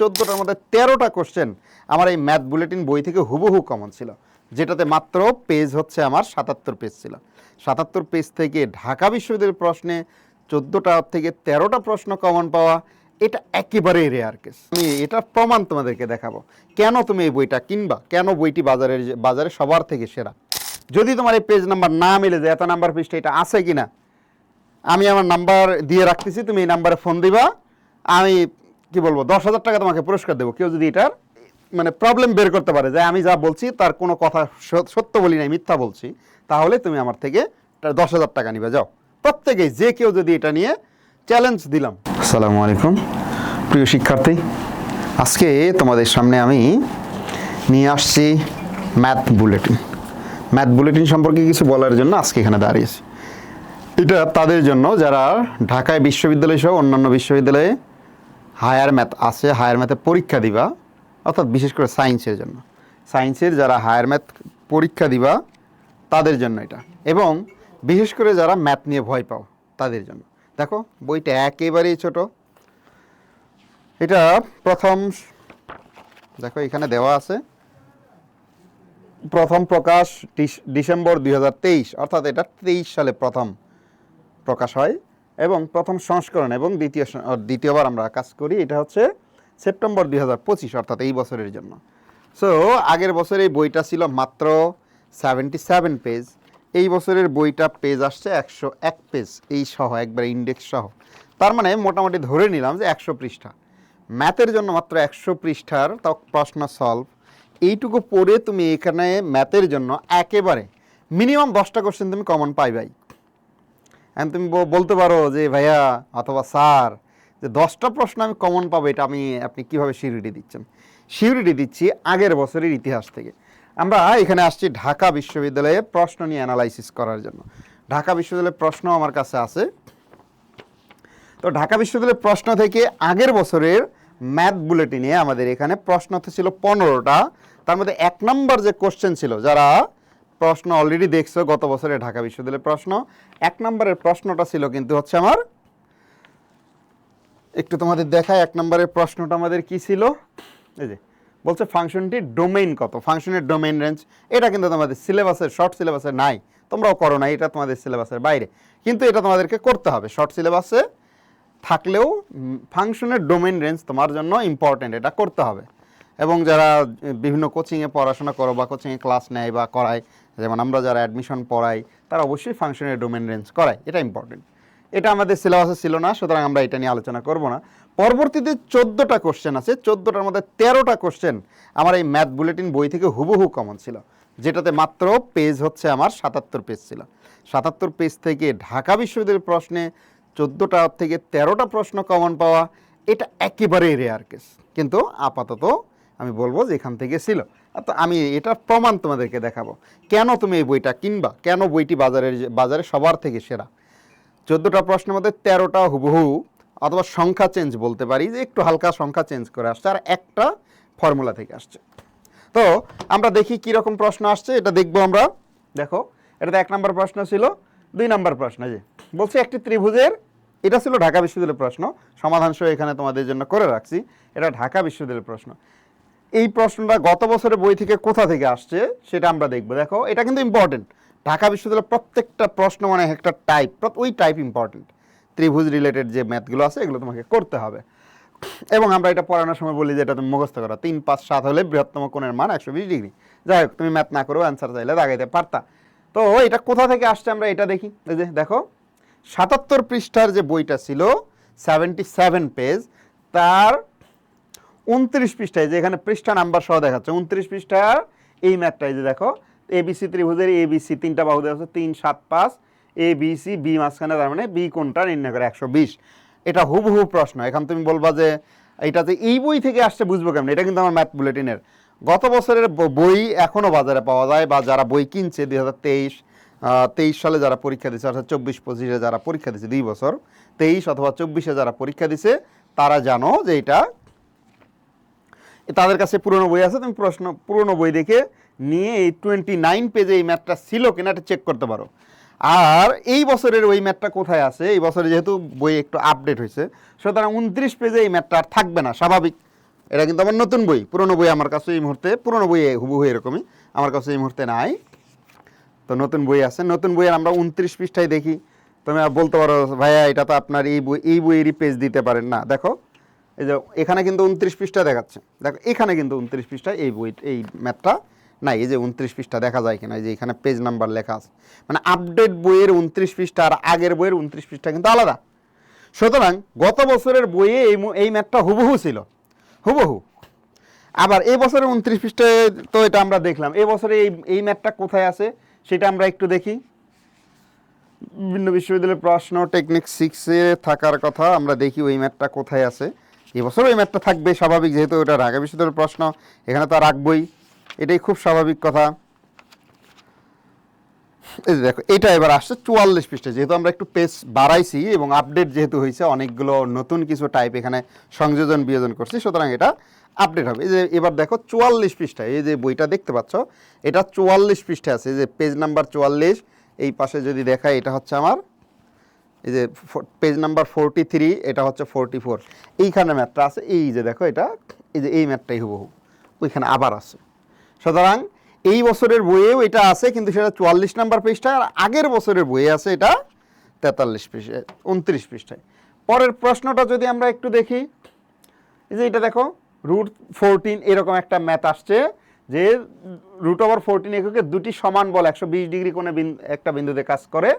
14টার মধ্যে 13টা কোশ্চেন আমার এই ম্যাথ বুলেটিন বই থেকে হুবহু কমন ছিল, যেটাতে মাত্র পেজ হচ্ছে আমার 77 পেজ ছিল। 77 পেজ থেকে ঢাকা বিশ্ববিদ্যালয়ের প্রশ্নে 14টা থেকে 13টা প্রশ্ন কমন পাওয়া, এটা একেবারেই রেয়ার কেস। আমি এটা প্রমাণ তোমাদেরকে দেখাবো কেন তুমি এই বইটা কিনবা, কেন বইটি বাজারে সবার থেকে সেরা। যদি তোমার এই পেজ নাম্বার না মিলে যে এত নাম্বার পৃষ্ঠা এটা আছে কিনা, আমি আমার নাম্বার দিয়ে রাখতেছি, তুমি এই নাম্বারে ফোন দিবা, আমি কি বলবো 10,000 টাকা তোমাকে পুরস্কার দেবো। কেউ যদি এটার মানে প্রবলেম বের করতে পারে যে আমি যা বলছি তার কোনো কথা সত্য বলি নাই, মিথ্যা বলছি, তাহলে তুমি আমার থেকে 10,000 টাকা নিবে। যাও প্রত্যেকেই, যে কেউ যদি এটা নিয়ে চ্যালেঞ্জ দিলাম। আসসালামু আলাইকুম প্রিয় শিক্ষার্থী, আজকে তোমাদের সামনে আমি নিয়ে আসছি ম্যাথ বুলেটিন। ম্যাথ বুলেটিন সম্পর্কে কিছু বলার জন্য আজকে এখানে দাঁড়িয়েছি। এটা তাদের জন্য যারা ঢাকায় বিশ্ববিদ্যালয় সহ অন্যান্য বিশ্ববিদ্যালয়ে হায়ার ম্যাথ আছে, হায়ার ম্যাথে পরীক্ষা দিবা, অর্থাৎ বিশেষ করে সায়েন্সের জন্য, সায়েন্সের যারা হায়ার ম্যাথ পরীক্ষা দিবা তাদের জন্য এটা, এবং বিশেষ করে যারা ম্যাথ নিয়ে ভয় পাও তাদের জন্য। দেখো বইটা একেবারেই ছোট। এটা প্রথম, দেখো এখানে দেওয়া আছে প্রথম প্রকাশ ডিসেম্বর 2023, অর্থাৎ এটা 23 সালে প্রথম প্রকাশ হয়, এবং প্রথম সংস্করণ এবং দ্বিতীয়বার আমরা কাজ করি এটা হচ্ছে সেপ্টেম্বর 2025, অর্থাৎ এই বছরের জন্য। সো আগের বছর এই বইটা ছিল মাত্র 77 পেজ, এই বছরের বইটা পেজ আসছে 101 পেজ, এই সহ একবার ইন্ডেক্স সহ। তার মানে মোটামুটি ধরে নিলাম যে 100 পৃষ্ঠা। ম্যাথের জন্য মাত্র 100 পৃষ্ঠার তাও প্রশ্ন সলভ, এইটুকু পড়ে তুমি এখানে ম্যাথের জন্য একেবারে মিনিমাম 10টা কোশ্চেন তুমি কমন পাইবাই। এখন তুমি বলতে পারো যে ভাইয়া অথবা স্যার যে 10টা প্রশ্ন আমি কমন পাবো, এটা আপনি কীভাবে সিউরিটি দিচ্ছেন? সিউরিটি দিচ্ছি আগের বছরের ইতিহাস থেকে। আমরা এখানে আসছি ঢাকা বিশ্ববিদ্যালয়ে প্রশ্ন নিয়ে অ্যানালাইসিস করার জন্য। ঢাকা বিশ্ববিদ্যালয়ের প্রশ্ন আমার কাছে আছে। তো ঢাকা বিশ্ববিদ্যালয়ের প্রশ্ন থেকে আগের বছরের ম্যাথ বুলেটিনে আমাদের এখানে প্রশ্ন ছিল 15টা। তার মধ্যে 1 নম্বর যে কোশ্চেন ছিল, যারা প্রশ্ন অলরেডি দেখছো গত বছরে ঢাকা বিশ্ববিদ্যালয়ের প্রশ্ন, 1 নম্বরের প্রশ্নটা ছিল কিন্তু হচ্ছে আমার, একটু তোমাদের দেখায় 1 নম্বরের প্রশ্নটা আমাদের কি ছিল। এই যে বলছে ফাংশনটির ডোমেইন কত, ফাংশনের ডোমেইন রেঞ্জ। এটা কিন্তু তোমাদের সিলেবাসের, শর্ট সিলেবাসে নাই, তোমরাও করো না, এটা তোমাদের সিলেবাসের বাইরে, কিন্তু এটা তোমাদেরকে করতে হবে। শর্ট সিলেবাসে থাকলেও ফাংশনের ডোমেইন রেঞ্জ তোমার জন্য ইম্পর্টেন্ট, এটা করতে হবে। এবং যারা বিভিন্ন কোচিংয়ে পড়াশোনা করো বা কোচিংয়ে ক্লাস নেয় বা করায়, যেমন আমরা যারা অ্যাডমিশন পড়াই, তারা অবশ্যই ফাংশনের ডোমেইন রেঞ্জ করায়, এটা ইম্পর্টেন্ট। এটা আমাদের সিলেবাসে ছিল না, সুতরাং আমরা এটা নিয়ে আলোচনা করব না। পরবর্তীতে 14টা কোশ্চেন আছে, 14টার মধ্যে 13টা কোশ্চেন আমার এই ম্যাথ বুলেটিন বই থেকে হুবহু কমন ছিল, যেটাতে মাত্র পেজ হচ্ছে আমার 77 পেজ ছিল। 77 পেজ থেকে ঢাকা বিশ্ববিদ্যালয়ের প্রশ্নে 14টা থেকে 13টা প্রশ্ন কমন পাওয়া, এটা একেবারেই রেয়ার কেস, কিন্তু আপাতত আমি বলবো যে এখান থেকে ছিল। তো আমি এটার প্রমাণ তোমাদেরকে দেখাবো কেন তুমি এই বইটা কিনবা, কেন বইটি বাজারে সবার থেকে সেরা। 14টা প্রশ্নের মধ্যে 13টা হুবহু, অথবা সংখ্যা চেঞ্জ বলতে পারি, যে একটু হালকা সংখ্যা চেঞ্জ করে আসছে, আর একটা ফর্মুলা থেকে আসছে। তো আমরা দেখি কীরকম প্রশ্ন আসছে, এটা দেখবো আমরা। দেখো এটাতে 1 নম্বর প্রশ্ন ছিল, 2 নম্বর প্রশ্ন যে বলছে একটি ত্রিভুজের, এটা ছিল ঢাকা বিশ্ববিদ্যালয়ের প্রশ্ন, সমাধান সহ এখানে তোমাদের জন্য করে রাখছি, এটা ঢাকা বিশ্ববিদ্যালয়ের প্রশ্ন। এই প্রশ্নটা গত বছরের বই থেকে কোথা থেকে আসছে সেটা আমরা দেখবো। দেখো এটা কিন্তু ইম্পর্টেন্ট, ঢাকা বিশ্ববিদ্যালয়ের প্রত্যেকটা প্রশ্ন মানে একটা টাইপ, ওই টাইপ ইম্পর্টেন্ট। ত্রিভুজ রিলেটেড যে ম্যাথগুলো আছে এগুলো তোমাকে করতে হবে, এবং আমরা এটা পড়ানোর সময় বলি যে এটা তুমি মুখস্থ করো, 3, 5, 7 হলে বৃহত্তম কোণের মান 120 ডিগ্রি। যাই হোক, তুমি ম্যাথ না করেও অ্যান্সার চাইলে দাগাইতে পারতা। তো এটা কোথা থেকে আসছে আমরা এটা দেখি। এই যে দেখো 77 পৃষ্ঠার যে বইটা ছিল 77 পেজ, তার 29 পৃষ্ঠায়, যে এখানে পৃষ্ঠা নাম্বার সহ দেখাচ্ছে 29 পৃষ্ঠার এই ম্যাথটাই, যে দেখো এবিসি ত্রিভুজের এবিসি 3টা বাহু দেওয়া আছে, 3, 7, 5, এবিসি, বি মাঝখানে, তার মানে বি কোনটা নির্ণয় করে 120। এটা হুবহু প্রশ্ন। এখন তুমি বলবা যে এটা যে এই বই থেকে আসছে বুঝবো কেমন, এটা কিন্তু আমার ম্যাথ বুলেটিনের গত বছরের বই এখনও বাজারে পাওয়া যায়, বা যারা বই কিনছে 2023 সালে যারা পরীক্ষা দিচ্ছে, অর্থাৎ 24-25-এ যারা পরীক্ষা দিচ্ছে, 2 বছর 23 অথবা 24-এ যারা পরীক্ষা দিচ্ছে, তারা জানো যে এটা তাদের কাছে পুরনো বই আছে। তুমি পুরনো বই দেখে নিয়ে এই 29 পেজে এই ম্যাথটা ছিল কিনা এটা চেক করতে পারো। আর এই বছরের ওই ম্যাথটা কোথায় আছে, এই বছরে যেহেতু বই একটু আপডেট হয়েছে, সুতরাং 29 পেজে এই ম্যাথটা আর থাকবে না, স্বাভাবিক। এটা কিন্তু আমার নতুন বই, পুরনো বই আমার কাছে এই মুহূর্তে, পুরনো বই হুবহু এরকমই আমার কাছে এই মুহূর্তে নাই। তো নতুন বই আছে, নতুন বইয়ের আমরা 29 পৃষ্ঠায় দেখি। তুমি বলতে পারো ভাইয়া এটা তো আপনার এই বইয়েরই পেজ দিতে পারেন না। দেখো এই যে এখানে কিন্তু 29 পৃষ্ঠা দেখাচ্ছে, দেখো এখানে কিন্তু 29 পৃষ্ঠায় এই ম্যাথটা নাই। এই যে 29 পৃষ্ঠা দেখা যায় কিনা, এই যে এখানে পেজ নাম্বার লেখা আছে, মানে আপডেট বইয়ের 29 পৃষ্ঠা আর আগের বইয়ের 29 পৃষ্ঠা কিন্তু আলাদা। সুতরাং গত বছরের বইয়ে এই ম্যাথটা হুবহু ছিল, হুবহু। আবার এই বছরের 29 পৃষ্ঠায় তো এটা আমরা দেখলাম, এই বছরে এই ম্যাথটা কোথায় আছে সেটা আমরা একটু দেখি। বিভিন্ন বিশ্ববিদ্যালয়ের প্রশ্ন টেকনিক 6-এ থাকার কথা, আমরা দেখি ওই ম্যাথটা কোথায় আছে। এবছর ওই ম্যাথটা থাকবে স্বাভাবিক, যেহেতু ওটা ঢাকা বিশ্ববিদ্যালয়ের প্রশ্ন, এখানে তো রাখবই, এটাই খুব স্বাভাবিক কথা। এই যে দেখো এটা এবার আসছে 44 পৃষ্ঠা, যেহেতু আমরা একটু পেজ বাড়াইছি এবং আপডেট যেহেতু হয়েছে, অনেকগুলো নতুন কিছু টাইপ এখানে সংযোজন বিয়োজন করছি, সুতরাং এটা আপডেট হবে। এই যে এবার দেখো 44 পৃষ্ঠা, এই যে বইটা দেখতে পাচ্ছ এটা 44 পৃষ্ঠা আছে, এই যে পেজ নাম্বার 44। এই পাশে যদি দেখায় এটা হচ্ছে আমার এই যে পেজ নাম্বার 43, এটা হচ্ছে 44, এইখানে ম্যাথটা আছে। এই যে দেখো এটা, এই যে এই ম্যাথটাই হুবহু ওইখানে আবার আছে। সুতরাং এই বছরের বইয়েও এটা আছে, কিন্তু সেটা 44 নাম্বার পৃষ্ঠায়, আর আগের বছরের বইয়ে আছে এটা 43 পৃষ্ঠায়, 29 পৃষ্ঠায়। পরের প্রশ্নটা যদি আমরা একটু দেখি, এই যে এটা দেখো √14 এরকম একটা ম্যাথ আসছে, যে √14 এককে দুটি সমান বল 120 ডিগ্রি কোণে একটা বিন্দুতে কাজ করে,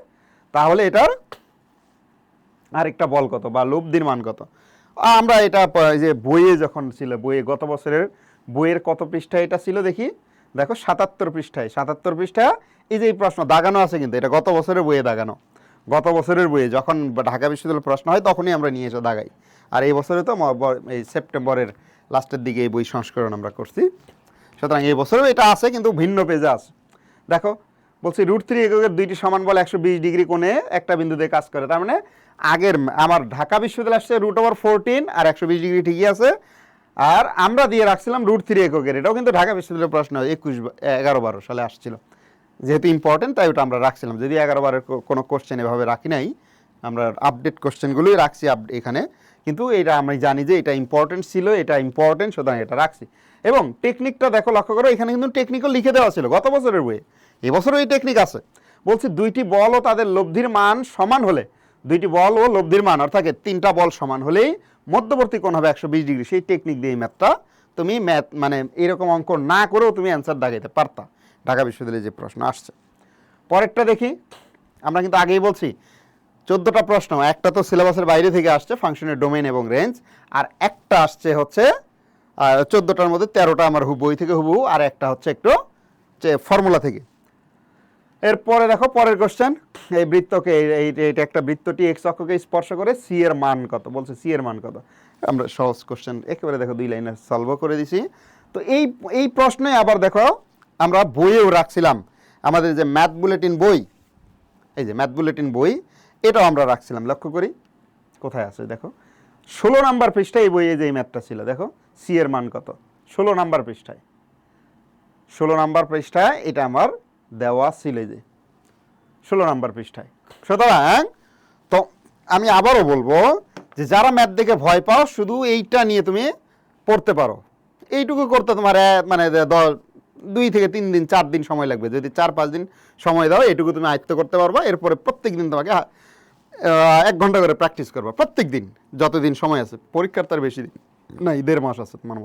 তাহলে এটার আরেকটা বল কত বা লব্ধির মান কত। আমরা এটা যে বইয়ে যখন ছিল, বইয়ে গত বছরের বইয়ের কত পৃষ্ঠায় এটা ছিল দেখি, দেখো 77 পৃষ্ঠায়, 77 পৃষ্ঠা। এই যে এই প্রশ্ন দাগানো আছে, কিন্তু এটা গত বছরের বইয়ে দাগানো, গত বছরের বইয়ে যখন ঢাকা বিশ্ববিদ্যালয়ের প্রশ্ন হয় তখনই আমরা নিয়ে এসে দাগাই। আর এই বছরে তো এই সেপ্টেম্বরের লাস্টের দিকে এই বই সংস্করণ আমরা করছি, সুতরাং এই বছরেও এটা আছে কিন্তু ভিন্ন পেজে আছে। দেখো বলছি √3 এককের দুইটি সমান বল 120 ডিগ্রি কোণে একটা বিন্দুতে কাজ করে, তার মানে আগের আমার ঢাকা বিশ্ববিদ্যালয় আসছে √14 আর 120 ডিগ্রি ঠিকই আছে, আর আমরা দিয়ে রাখছিলাম √3 এককের, এটাও কিন্তু ঢাকা বিশ্ববিদ্যালয়ের প্রশ্ন 11-12 সালে আসছিল, যেহেতু ইম্পর্টেন্ট তাই ওটা আমরা রাখছিলাম। যদি 11-12 কোনো কোশ্চেন এভাবে রাখি নাই, আমরা আপডেট কোশ্চেনগুলোই রাখছি এখানে, কিন্তু এটা আমি জানি যে এটা ইম্পর্টেন্ট ছিল, এটা ইম্পর্টেন্ট, সুতরাং এটা রাখছি। এবং টেকনিকটা দেখো, লক্ষ্য করো, এখানে কিন্তু টেকনিকও লিখে দেওয়া ছিল গত বছরের বইয়ে, এবছরও এই টেকনিক আছে। বলছি দুইটি বল ও তাদের লব্ধির মান সমান হলে, দুইটি বল ও লব্ধির মান অর্থাৎ 3টা বল সমান হলেই মধ্যবর্তী কোণ হবে 120 ডিগ্রি। সেই টেকনিক দিয়ে ম্যাথটা তুমি মানে এরকম অঙ্ক না করেও তুমি অ্যান্সার দাগাইতে পারতা ঢাকা বিশ্ববিদ্যালয়ে যে প্রশ্ন আসছে। পরেরটা দেখি, আমরা কিন্তু আগেই বলছি 14টা প্রশ্ন, একটা তো সিলেবাসের বাইরে থেকে আসছে ফাংশনের ডোমেইন এবং রেঞ্জ, আর একটা আসছে হচ্ছে 14টার মধ্যে 13টা আমার বই থেকে হুবহু, আর একটা হচ্ছে একটু ফর্মুলা থেকে। এরপরে দেখো পরের কোশ্চেন, এই বৃত্তকে এইটা একটা বৃত্তটি এক্স অক্ষকে স্পর্শ করে, সি এর মান কত, বলছে সি এর মান কত। আমরা সহজ কোশ্চেন একেবারে দেখো 2 লাইনে সলভও করে দিছি। তো এই প্রশ্নে আবার দেখো আমরা বইয়েও রাখছিলাম, আমাদের যে ম্যাথ বুলেটিন বই, এই যে ম্যাথ বুলেটিন বই, এটাও আমরা রাখছিলাম। লক্ষ্য করি কোথায় আছে, দেখো 16 নাম্বার পৃষ্ঠায় এই বইয়ে যে এই ম্যাথটা ছিল, দেখো সি এর মান কত, 16 নাম্বার পৃষ্ঠায়, 16 নাম্বার পৃষ্ঠায় এটা আমার দেওয়া ছিল, যে 16 নাম্বার পৃষ্ঠায়। সুতরাং তো আমি আবারও বলবো যে যারা ম্যাথ দেখে ভয় পাও, শুধু এইটা নিয়ে তুমি পড়তে পারো, এইটুকু করতে তোমার মানে 2 থেকে 3 দিন 4 দিন সময় লাগবে। যদি 4-5 দিন সময় দাও, এইটুকু তুমি আয়ত্ত করতে পারবা। এরপরে প্রত্যেক দিন তোমাকে 1 ঘন্টা করে প্র্যাকটিস করবা প্রত্যেক দিন, যতদিন সময় আছে। পরীক্ষার তার বেশি দিন নাই, 1.5 মাস আছে তোমার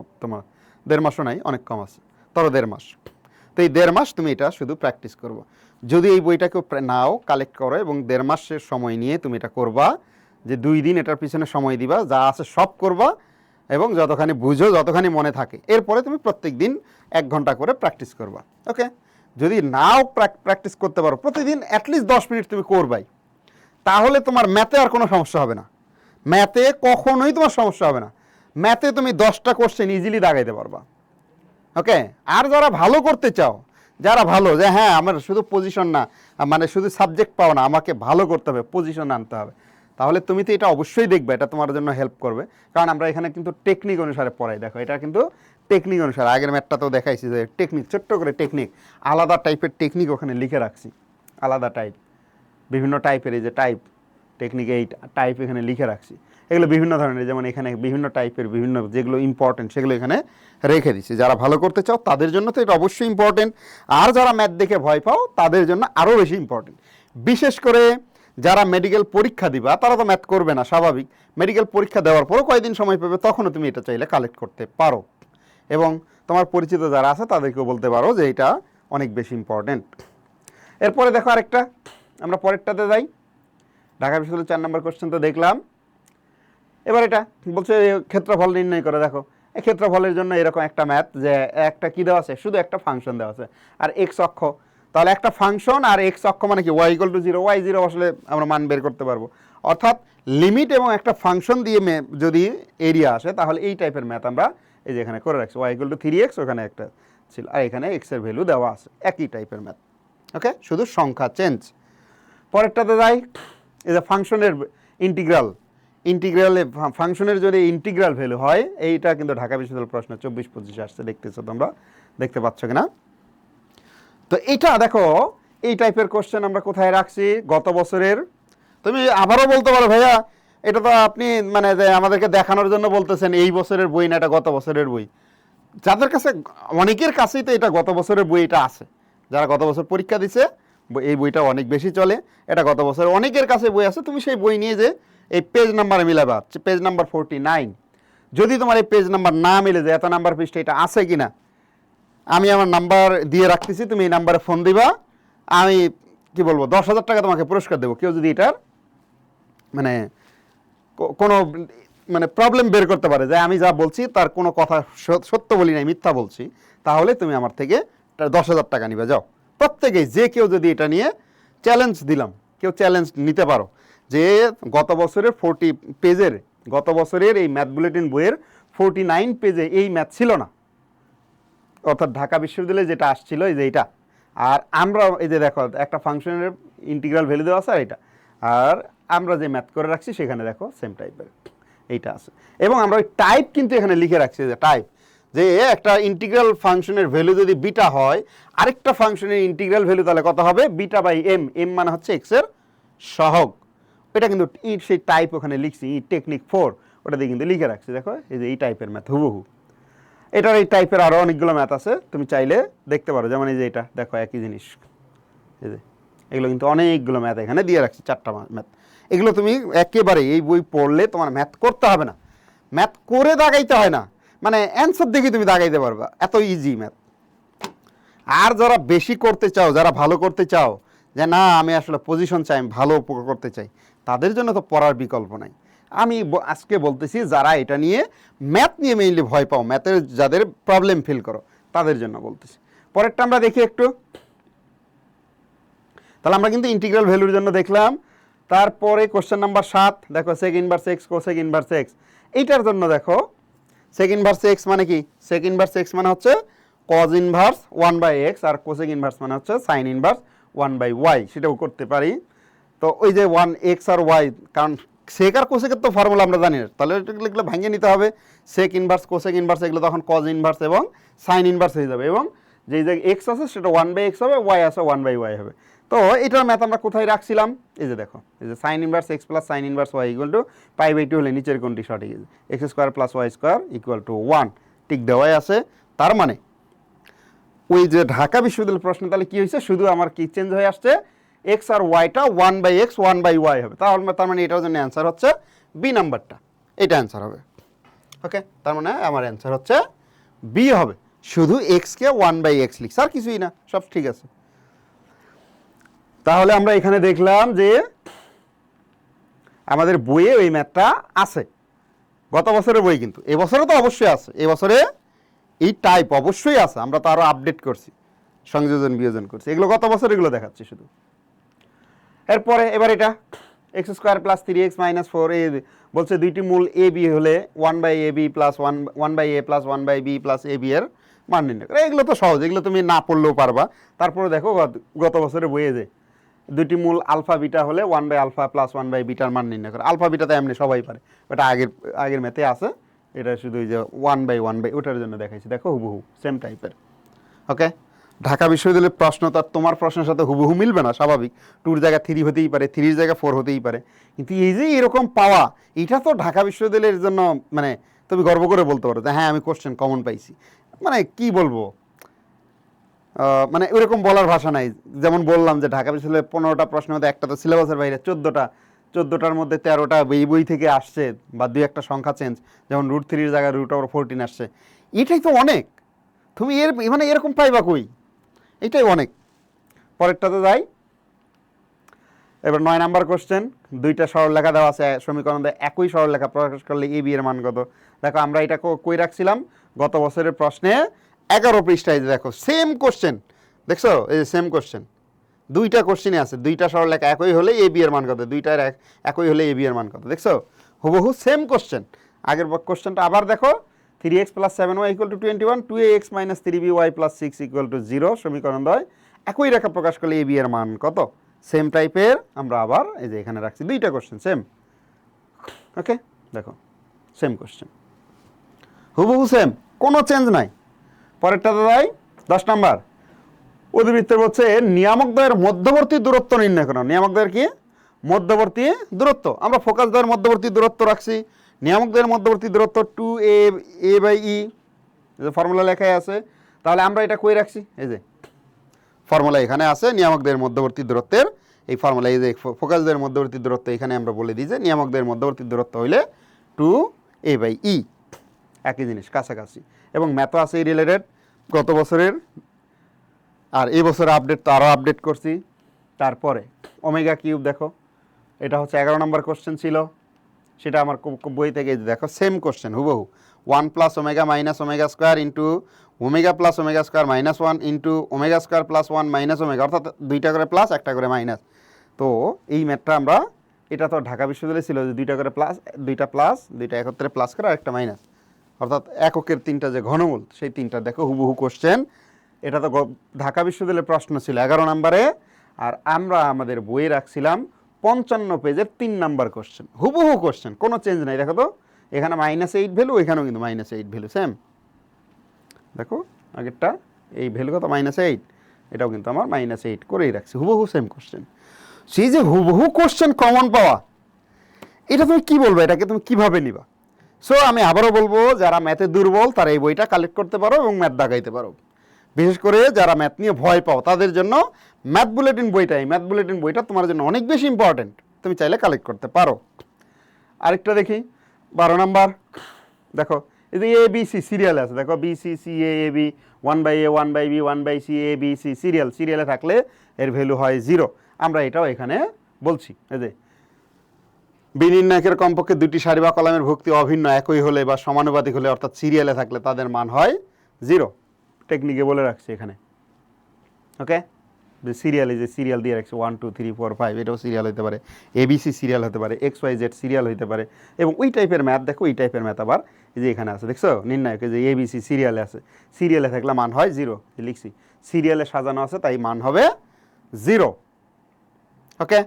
1.5 মাসও নাই, অনেক কম আছে, ধরো 1.5 মাস। তো এই 1.5 মাস তুমি এটা শুধু প্র্যাকটিস করবো। যদি এই বইটাকেও নাও কালেক্ট করো এবং 1.5 মাসের সময় নিয়ে তুমি এটা করবা, যে 2 দিন এটার পিছনে সময় দিবা, যা আছে সব করবা, এবং যতখানি বুঝো, যতখানি মনে থাকে, এরপরে তুমি প্রত্যেক দিন 1 ঘন্টা করে প্র্যাকটিস করবা। ওকে, যদি নাও প্র্যাকটিস করতে পারো, প্রতিদিন অ্যাটলিস্ট 10 মিনিট তুমি করবাই, তাহলে তোমার ম্যাথে আর কোনো সমস্যা হবে না। ম্যাথে কখনোই তোমার সমস্যা হবে না। ম্যাথে তুমি 10টা কোশ্চেন ইজিলি দাগাইতে পারবা। ওকে, আর যারা ভালো করতে চাও, যারা ভালো, যে হ্যাঁ আমার শুধু পজিশন না, মানে শুধু সাবজেক্ট পাও না, আমাকে ভালো করতে হবে, পজিশন আনতে হবে, তাহলে তুমি তো এটা অবশ্যই দেখবে, এটা তোমার জন্য হেল্প করবে। কারণ আমরা এখানে কিন্তু টেকনিক অনুসারে পড়াই। দেখো এটা কিন্তু টেকনিক অনুসারে, আগের ম্যাথটাতেও দেখাইছি যে টেকনিক, ছোট্ট করে টেকনিক, আলাদা টাইপের টেকনিক ওখানে লিখে রাখছি, আলাদা টাইপ, বিভিন্ন টাইপের, এই যে টাইপ টেকনিক, এই টাইপ এখানে লিখে রাখছি। এগুলো বিভিন্ন ধরনের, যেমন এখানে বিভিন্ন টাইপের বিভিন্ন যেগুলো ইম্পর্টেন্ট সেগুলো এখানে রেখে দিচ্ছি। যারা ভালো করতে চাও তাদের জন্য তো এটা অবশ্যই ইম্পর্টেন্ট, আর যারা ম্যাথ দেখে ভয় পাও তাদের জন্য আরও বেশি ইম্পর্টেন্ট। বিশেষ করে যারা মেডিকেল পরীক্ষা দিবা তারা তো ম্যাথ করবে না, স্বাভাবিক। মেডিকেল পরীক্ষা দেওয়ার পরও কয়েকদিন সময় পাবে, তখনও তুমি এটা চাইলে কালেক্ট করতে পারো, এবং তোমার পরিচিত যারা আছে তাদেরকেও বলতে পারো যে এটা অনেক বেশি ইম্পর্টেন্ট। এরপরে দেখো আরেকটা, আমরা পরেরটাতে যাই। ঢাকা বিশ্ববিদ্যালয়ের 4 নম্বর কোশ্চেন তো দেখলাম। এবার এটা বলছে ক্ষেত্রফল নির্ণয় করে। দেখো এই ক্ষেত্রফলের জন্য এরকম একটা ম্যাথ, যে একটা কি দেওয়া আছে, শুধু একটা ফাংশন দেওয়া আছে আর এক্স অক্ষ। তাহলে একটা ফাংশন আর এক্স অক্ষ মানে কি, ওয়াই ইকুয়াল টু 0, ওয়াই 0 আসলে আমরা মান বের করতে পারবো। অর্থাৎ লিমিট এবং একটা ফাংশন দিয়ে যদি এরিয়া আসে তাহলে এই টাইপের ম্যাথ আমরা এই যে এখানে করে রাখছি। ওয়াই ইকুয়াল টু 3x, ওখানে একটা ছিল, আর এখানে এক্স এর ভ্যালু দেওয়া আছে, একই টাইপের ম্যাথ। ওকে, শুধু সংখ্যা চেঞ্জ। পরেরটাতে যাই। এই যে ফাংশনের ইন্টিগ্রালে ফাংশনের যদি ইন্টিগ্রাল ভ্যালু হয়, এইটা কিন্তু ঢাকা বিশ্ববিদ্যালয় প্রশ্ন 24-25 আসছে, দেখতেছো তোমরা, দেখতে পাচ্ছ কিনা? তো এইটা দেখো এই টাইপের কোশ্চেন আমরা কোথায় রাখছি গত বছরের। তুমি আবারও বলতে পারো ভাইয়া এটা তো আপনি মানে যে আমাদেরকে দেখানোর জন্য বলতেছেন এই বছরের বই না এটা গত বছরের বই। যাদের কাছে, অনেকের কাছেই তো এটা গত বছরের বই এটা আছে, যারা গত বছর পরীক্ষা দিছে এই বইটা অনেক বেশি চলে, এটা গত বছর অনেকের কাছে বই আছে। তুমি সেই বই নিয়ে যে এই পেজ নাম্বারে মিলাবা, পেজ নাম্বার 49। যদি তোমার এই পেজ নাম্বার না মিলে যে এত নাম্বার পৃষ্ঠা এটা আছে কিনা, আমি আমার নাম্বার দিয়ে রাখতেছি, তুমি এই নাম্বারে ফোন দিবা, আমি কি বলবো 10,000 টাকা তোমাকে পুরস্কার দেবো কেউ যদি এটার মানে কোনো মানে প্রবলেম বের করতে পারে, যে আমি যা বলছি তার কোনো কথা সত্য বলি নাই, মিথ্যা বলছি, তাহলে তুমি আমার থেকে 10,000 টাকা নিবে। যাও প্রত্যেকেই, যে কেউ যদি এটা নিয়ে চ্যালেঞ্জ দিলাম, কেউ চ্যালেঞ্জ নিতে পারো যে গত বছরের 40 পেজের, গত বছরের এই ম্যাথ বুলেটিন বইয়ের 49 পেজে এই ম্যাথ ছিল না, অর্থাৎ ঢাকা বিশ্ববিদ্যালয়ে যেটা আসছিল এই যে এইটা। আর আমরা এই যে দেখো একটা ফাংশনের ইন্টিগ্রাল ভ্যালু দেওয়া আছে আর এটা, আর আমরা যে ম্যাথ করে রাখছি সেখানে দেখো সেম টাইপের এইটা আছে, এবং আমরা ওই টাইপ কিন্তু এখানে লিখে রাখছি, যে টাইপ, যে একটা ইন্টিগ্রাল ফাংশনের ভ্যালু যদি বিটা হয়, আরেকটা ফাংশনের ইন্টিগ্রাল ভ্যালু তাহলে কত হবে, বিটা বাই এম, এম মানে হচ্ছে এক্স এর সহগ। এটা কিন্তু সেই টাইপ ওখানে লিখছি, টেকনিক 4 ওটা দিয়ে কিন্তু লিখে রাখছি। দেখো এই যে এই টাইপের ম্যাথ হুবহু। এটার এই টাইপের আরও অনেকগুলো ম্যাথ আছে, তুমি চাইলে দেখতে পারো। যেমন এই যে এটা দেখো একই জিনিস, এই যে এগুলো কিন্তু অনেকগুলো ম্যাথ এখানে দিয়ে রাখছি, 4টা ম্যাথ। এগুলো তুমি একেবারে এই বই পড়লে তোমার ম্যাথ করতে হবে না, ম্যাথ করে দাগাইতে হয় না, মানে অ্যান্সার দেখে তুমি দাগাইতে পারবা, এত ইজি ম্যাথ। আর যারা বেশি করতে চাও, যারা ভালো করতে চাও, যে না আমি আসলে পজিশন চাই, আমি ভালো করতে চাই, তাদের জন্য তো পড়ার বিকল্প নাই। আমি আজকে বলতেছি যারা এটা নিয়ে ম্যাথ নিয়ে মেইনলি ভয় পাও, ম্যাথের যাদের প্রবলেম ফিল করো তাদের জন্য বলতেছি। পরেরটা আমরা দেখি একটু। তাহলে আমরা কিন্তু ইন্টিগ্রাল ভ্যালুর জন্য দেখলাম। তারপরে কোশ্চেন নাম্বার 7 দেখো, sec inverse x cosec inverse x. এইটার জন্য দেখো সেক ইনভার্স এক্স মানে কি, সেক ইনভার্স এক্স মানে হচ্ছে কজ ইনভার্স 1/x, আর কোসেক ইনভার্স মানে হচ্ছে সাইন ইনভার্স 1/y, সেটাও করতে পারি। তো ওই যে 1x আর y, কারণ সেক আর কোসেকের তো ফর্মুলা আমরা জানি না, তাহলে এগুলো ভাঙিয়ে নিতে হবে। সেক ইনভার্স কোসেক ইনভার্স এগুলো তখন কজ ইনভার্স এবং সাইন ইনভার্স হয়ে যাবে, এবং যেই যে এক্স আছে সেটা 1/x হবে, y আছে 1/y হবে। তো এটার ম্যাথ আমরা কোথায় রাখছিলাম, এই যে দেখো, এই যে sine inverse x plus sine inverse y equal to π/2 হলে নিচের কোনটি সঠিক, x square plus y square equal to 1, ঠিক দেওয়াই আছে। তার মানে ওই যে ঢাকা বিশ্ববিদ্যালয়ের প্রশ্ন তাহলে কি হয়েছে, শুধু আমার কি চেঞ্জ হয়ে আসছে, এক্স আর ওয়াইটা 1/x 1/y হবে। তার মানে এটার জন্য অ্যান্সার হচ্ছে বি নাম্বারটা, এটা অ্যান্সার হবে। ওকে, তার মানে আমার অ্যান্সার হচ্ছে বি হবে, শুধু এক্সকে 1/x লিখছে আর কিছুই না, সব ঠিক আছে। তাহলে আমরা এখানে দেখলাম যে আমাদের বইয়ে ওই ম্যাথটা আছে, গত বছরের বই কিন্তু এবছরে তো অবশ্যই আছে, এবছরে এই টাইপ অবশ্যই আছে, আমরা তো আরও আপডেট করছি, সংযোজন বিয়োজন করছি, এগুলো গত বছর এগুলো দেখাচ্ছি শুধু। এরপরে এবার এটা x square plus 3x minus 4 এ বলছে দুইটি মূল এ বি হলে 1/ab plus 1/a plus 1/b plus ab এর মান নির্ণয় করে। এগুলো তো সহজ, এগুলো তুমি না পড়লেও পারবা। তারপরে দেখো গত বছরে বইয়ে যে দুইটি মূল আলফা বিটা হলে 1/α প্লাস 1/বিটার মান নির্ণয় করে। আলফা বিটা তো এমনি সবাই পারে, ওটা আগের ম্যাথে আছে, এটা শুধু ওই যে 1/1 ওটার জন্য দেখাইছি, দেখো হুবহু সেম টাইপের। ওকে, ঢাকা বিশ্ববিদ্যালয়ের প্রশ্ন তো আর তোমার প্রশ্নের সাথে হুবহু মিলবে না, স্বাভাবিক। 2 জায়গা 3 হতেই পারে, 3 জায়গা 4 হতেই পারে, কিন্তু এই যে এরকম পাওয়া, এটা তো ঢাকা বিশ্ববিদ্যালয়ের জন্য মানে তুমি গর্ব করে বলতে পারো যে হ্যাঁ আমি কোশ্চেন কমন পাইছি। মানে কি বলবো, মানে ওইরকম বলার ভাষা নাই। যেমন বললাম যে ঢাকা বিশ্ববিদ্যালয়ে 15টা প্রশ্নের মধ্যে একটা তো সিলেবাসের বাইরে, 14টার মধ্যে 13টা এই বই থেকে আসছে, বা 2-1টা সংখ্যা চেঞ্জ, যেমন √3 জায়গায় √14 আসছে। এটাই তো অনেক, তুমি এর মানে এরকম পাইবা কই, এটাই অনেক। পরেরটাতে যাই। এবার 9 নাম্বার কোশ্চেন, 2টা সরলরেখা দেওয়া আছে সমীকরণ দেয়, একই সরলরেখা প্রকাশ করলে এ বি এর মান কত। দেখো আমরা এটা কই রাখছিলাম গত বছরের প্রশ্নে 11 পৃষ্ঠায়, দেখো সেম কোশ্চেন, দেখছো এই যে সেম কোশ্চেন, 2টা কোশ্চেনই আছে, 2টা সরলরেখা একই হলে এ বি এর মান কত, 2টার একই হলে এ বি এর মান কত, দেখছো হুবহু সেম কোশ্চেন। আগের কোশ্চেনটা আবার দেখো, 3x + 7y = 21, 2ax - 3by + 6 = 0, সমীকরণ দ্বয় একই রেখা প্রকাশ করলে এ বি এর মান কত। সেম টাইপের আমরা আবার এই যে এখানে রাখছি 2টা কোশ্চেন সেম। ওকে, দেখো সেম কোশ্চেন, হুবহু সেম, কোনো চেঞ্জ নাই। পরেরটাতে যাই, 10 নাম্বার। অধিবৃত্তের বলছে নিয়ামক দ্বয়ের মধ্যবর্তী দূরত্ব নির্ণয় করো। নিয়ামক দ্বয়ের কি মধ্যবর্তী দূরত্ব, আমরা ফোকাস দ্বয়ের মধ্যবর্তী দূরত্ব রাখছি। নিয়ামক দ্বয়ের মধ্যবর্তী দূরত্ব 2a/e, যে ফর্মুলা লেখায় আছে। তাহলে আমরা এটা কই রাখছি, এই যে ফর্মুলা এখানে আছে, নিয়ামক দ্বয়ের মধ্যবর্তী দূরত্বের এই ফর্মুলা, এই যে ফোকাস দ্বয়ের মধ্যবর্তী দূরত্ব এখানে আমরা বলে দিই যে নিয়ামক দ্বয়ের মধ্যবর্তী দূরত্ব হইলে 2a/e, একই জিনিস কাছাকাছি। এবং ম্যাথও আছে রিলেটেড গত বছরের, আর এই বছর আপডেট তো আরও আপডেট করছি। তারপরে ওমেগা কিউব, দেখো এটা হচ্ছে 11 নম্বর কোশ্চেন ছিল, সেটা আমার বই থেকে দেখো সেম কোশ্চেন হুবহু, 1 + ω - ω² ইন্টু ω + ω² - 1 ইন্টু ω² + 1 - ω, অর্থাৎ 2টা করে প্লাস 1টা করে মাইনাস। তো এই ম্যাথটা আমরা, এটা তো ঢাকা বিশ্ববিদ্যালয়ে ছিল যে 2টা করে প্লাস, 2টা প্লাস, 2টা একত্রে প্লাস করে আরেকটা মাইনাস, অর্থাৎ এককের 3টা যে ঘনমূল সেই 3টা, দেখো হুবহু কোশ্চেন। এটা তো ঢাকা বিশ্ববিদ্যালয়ের প্রশ্ন ছিল 11 নম্বরে, আর আমরা আমাদের বইয়ে রাখছিলাম 55 পেজের 3 নাম্বার কোশ্চেন, হুবহু কোশ্চেন, কোনো চেঞ্জ নাই। দেখো তো এখানে -8 ভ্যালু, এখানেও কিন্তু -8 ভ্যালু সেম। দেখো আগেরটা এই ভ্যালু কত, -8, এটাও কিন্তু আমার -8 করেই রাখছি, হুবহু সেম কোশ্চেন। সেই যে হুবহু কোশ্চেন কমন পাওয়া, এটা তুমি কি বলবো, এটাকে তুমি কিভাবে নিবা? সো আমি আবারও বলবো, যারা ম্যাথে দুর্বল তারা এই বইটা কালেক্ট করতে পারো এবং ম্যাথ দাগাইতে পারো। বিশেষ করে যারা ম্যাথ নিয়ে ভয় পাও তাদের জন্য ম্যাথ বুলেটিন বইটা, এই ম্যাথ বুলেটিন বইটা তোমার জন্য অনেক বেশি ইম্পর্টেন্ট, তুমি চাইলে কালেক্ট করতে পারো। আরেকটা দেখি 12 নাম্বার, দেখো এই যে ABC সিরিয়ালে আছে, দেখো BCCAAB, 1/A 1/B 1/C ABC সিরিয়ালে থাকলে এর ভ্যালু হয় 0। আমরা এটাও এখানে বলছি, এই যে বিনির্ণায়কের কমপক্ষে 2টি সারি বা কলামের ভুক্তি অভিন্ন একই হলে বা সমানুপাতিক হলে, অর্থাৎ সিরিয়ালে থাকলে তাদের মান হয় 0। টেকনিকে বলে রাখছি এখানে। ওকে, যে সিরিয়ালে, যে সিরিয়াল দিয়ে রাখছি 1 2 3 4 5, এটাও সিরিয়াল হতে পারে, ABC সিরিয়াল হতে পারে, XYZ সিরিয়াল হতে পারে। এবং ওই টাইপের ম্যাথ, দেখো ওই টাইপের ম্যাথ আবার এই যে এখানে আছে, দেখছো নির্ণায়ক, যে ABC সিরিয়ালে আছে, সিরিয়ালে থাকলে মান হয় 0, লিখছি সিরিয়ালে সাজানো আছে তাই মান হবে 0। ওকে,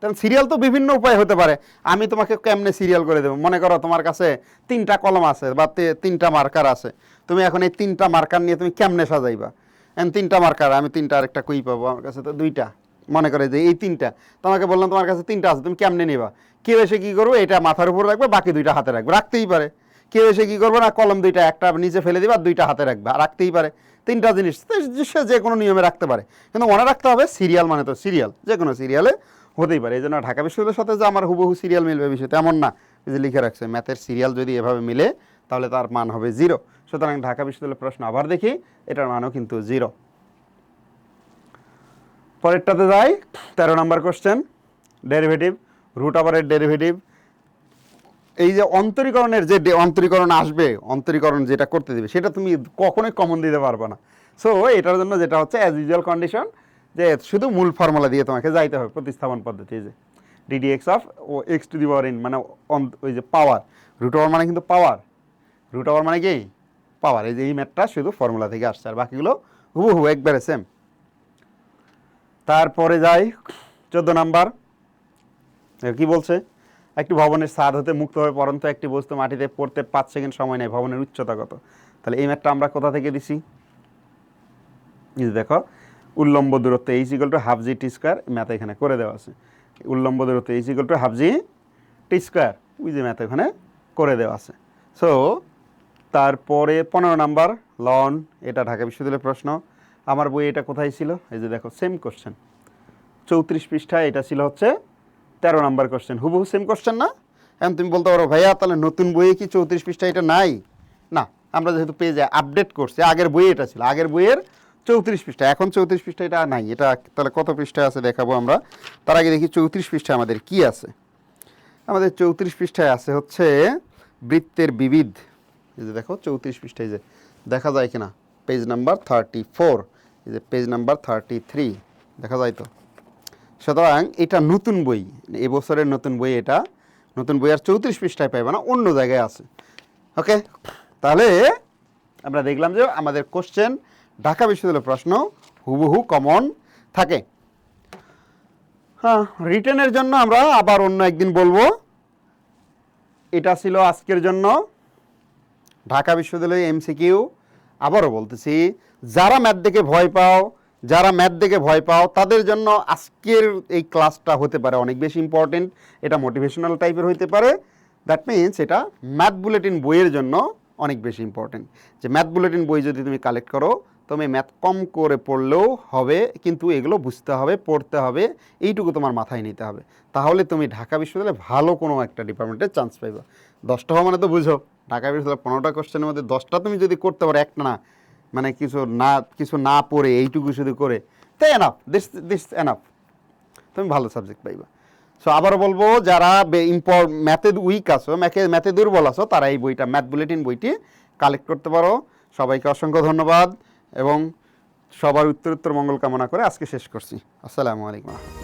কারণ সিরিয়াল তো বিভিন্ন উপায় হতে পারে। আমি তোমাকে কেমনে সিরিয়াল করে দেবো, মনে করো তোমার কাছে 3টা কলম আছে বা 3টা মার্কার আছে, তুমি এখন এই 3টা মার্কার নিয়ে তুমি কেমনে সাজাইবা? এখন 3টা মার্কার, আমি 3টা আরেকটা কই পাবো, আমার কাছে তো 2টা, মনে করে যে এই 3টা, তোমাকে বললাম তোমার কাছে 3টা আছে, তুমি কেমনে নিবা? কেউ এসে কী করবো, এটা মাথার উপর রাখবে, বাকি 2টা হাতে রাখবে, রাখতেই পারে। কেউ এসে কী করবো না, কলম 2টা একটা নিচে ফেলে দিবা, 2টা হাতে রাখবে, রাখতেই পারে। 3টা জিনিস সে যে কোনো নিয়মে রাখতে পারে, কিন্তু মনে রাখতে হবে সিরিয়াল মানে তো সিরিয়াল, যে কোনো সিরিয়ালে হতেই পারে। এই জন্য ঢাকা বিশ্ববিদ্যালয়ের সাথে যে আমার হুবহু সিরিয়াল মিলবে বিষয় তেমন না, যে লিখে রাখছে ম্যাথের সিরিয়াল যদি এভাবে মিলে তাহলে তার মান হবে 0। সুতরাং ঢাকা বিশ্ববিদ্যালয়ের প্রশ্ন আবার দেখি, এটার মানও কিন্তু 0। পরেরটাতে যাই, 13 নম্বর কোশ্চেন, ডেরিভেটিভ, √এর ডেরিভেটিভ। এই যে অন্তরীকরণের যে অন্তরীকরণ আসবে, অন্তরীকরণ যেটা করতে দেবে সেটা তুমি কখনোই কমন দিতে পারবে না। সো এটার জন্য যেটা হচ্ছে অ্যাজ ইউজুয়াল কন্ডিশন, যে শুধু মূল ফর্মুলা দিয়ে তোমাকে যাইতে হবে, প্রতিস্থাপন পদ্ধতি, যে ddx অফ x⁴n, মানে ওই যে পাওয়ার, √ওভার মানে কিন্তু পাওয়ার, √ওভার মানে কি পাওয়ার। এই যে এই ম্যাথটা শুধু ফর্মুলা থেকে আসছে, আর বাকিগুলো হুবহু একবারে সেম। তারপরে যাই 14 নাম্বার, কি বলছে, একটি ভবনের ছাদ হতে মুক্তভাবে পড়ন্ত একটি বস্তু মাটিতে পড়তে 5 সেকেন্ড সময় নেয়, ভবনের উচ্চতা কত? তাহলে এই ম্যাথটা আমরা কোথা থেকে দিছি, এই যে দেখো উল্লম্ব দূরত্ব H equal to half G T square, math এখানে করে দেওয়া আছে। উল্লম্ব দূরত্ব H equal to half G T square, ওই যে ম্যাথ এখানে করে দেওয়া আছে। সো তারপরে 15 নাম্বার লন, এটা ঢাকা বিশ্ববিদ্যালয়ের প্রশ্ন। আমার বই এটা কোথায় ছিল, এই যে দেখো সেম কোশ্চেন 34 পৃষ্ঠায়, এটা ছিল হচ্ছে 13 নাম্বার কোশ্চেন, হুবহু সেম কোশ্চেন না? এখন তুমি বলতে পারো ভাইয়া তাহলে নতুন বইয়ে কি 34 পৃষ্ঠা এটা নাই? না, আমরা যেহেতু পেজে আপডেট করছি, আগের বইয়ে এটা ছিল, আগের বইয়ের 34 পৃষ্ঠা, এখন 34 পৃষ্ঠা এটা নাই। এটা তাহলে কত পৃষ্ঠায় আছে দেখাবো আমরা। তার আগে দেখি 34 পৃষ্ঠায় আমাদের কি আছে। আমাদের 34 পৃষ্ঠায় আছে হচ্ছে বৃত্তের বিবিধ। এই যে দেখো 34 পৃষ্ঠায়, যে দেখা যায় কিনা, পেজ নাম্বার 34, এই যে পেজ নাম্বার 33, দেখা যায় তো? সুতরাং এটা নতুন বই, এবছরের নতুন বই, এটা নতুন বই আর 34 পৃষ্ঠায় পাইবে না, অন্য জায়গায় আছে। ওকে, তাহলে আমরা দেখলাম যে আমাদের কোশ্চেন ঢাকা বিশ্ববিদ্যালয়ের প্রশ্ন হুবহু কমন থাকে। হ্যাঁ, রিটেনের জন্য আমরা আবার অন্য একদিন বলবো। এটা ছিল আজকের জন্য ঢাকা বিশ্ববিদ্যালয়ে এমসিকিউ। আবারও বলতেছি, যারা ম্যাথ দেখে ভয় পাও তাদের জন্য আজকের এই ক্লাসটা হতে পারে অনেক বেশি ইম্পর্টেন্ট। এটা মোটিভেশনাল টাইপের হইতে পারে। দ্যাট মিনস এটা ম্যাথ বুলেটিন বইয়ের জন্য অনেক বেশি ইম্পর্টেন্ট। যে ম্যাথ বুলেটিন বই যদি তুমি কালেক্ট করো, তুমি ম্যাথ কম করে পড়লেও হবে, কিন্তু এগুলো বুঝতে হবে, পড়তে হবে, এইটুকু তোমার মাথায় নিতে হবে। তাহলে তুমি ঢাকা বিশ্ববিদ্যালয়ে ভালো কোনো একটা ডিপার্টমেন্টে চান্স পাইবা। 10টা হওয়া মানে তো বুঝো, ঢাকা বিশ্ববিদ্যালয়ে 15টা কোশ্চেনের মধ্যে 10টা তুমি যদি করতে পারো, একটা না, মানে কিছু না পড়ে এইটুকু শুধু করে, তো এনাফ, দিস এনাফ, তুমি ভালো সাবজেক্ট পাইবা। সো আবারও বলবো, যারা ম্যাথে উইক আছো, ম্যাথে দুর্বল আছো, তারা এই বইটা, ম্যাথ বুলেটিন বইটি কালেক্ট করতে পারো। সবাইকে অসংখ্য ধন্যবাদ এবং সবার উত্তরোত্তর মঙ্গল কামনা করে আজকে শেষ করছি। আসসালামু আলাইকুম।